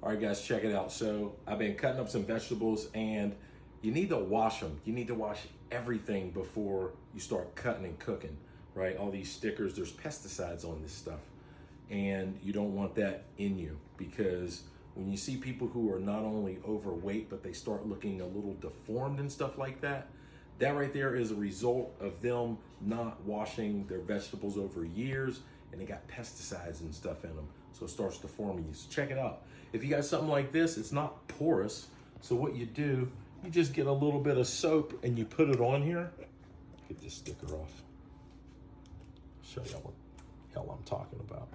All right, guys, check it out. So I've been cutting up some vegetables, and you need to wash them. You need to wash everything before you start cutting and cooking, right? All these stickers, there's pesticides on this stuff, and you don't want that in you, because when you see people who are not only overweight, but they start looking a little deformed and stuff like that, that right there is a result of them not washing their vegetables over years, and they got pesticides and stuff in them. So it starts deforming you. So check it out. If you got something like this, it's not porous. So what you do, you just get a little bit of soap and you put it on here. Get this sticker off. Show you what the hell I'm talking about.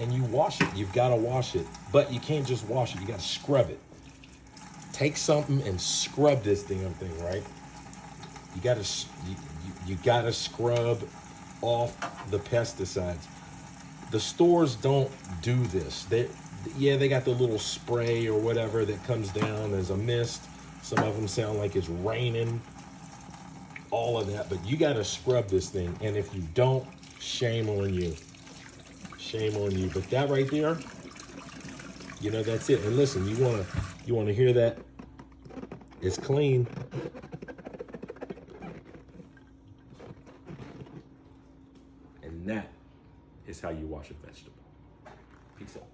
And you wash it. You've got to wash it, but you can't just wash it. You got to scrub it. Take something and scrub this damn thing, right? You gotta scrub off the pesticides. The stores don't do this. They got the little spray or whatever that comes down as a mist. Some of them sound like it's raining. All of that, but you gotta scrub this thing. And if you don't, shame on you. Shame on you. But that right there, you know, that's it. And listen, you wanna hear that? It's clean. And that is how you wash a vegetable. Peace out.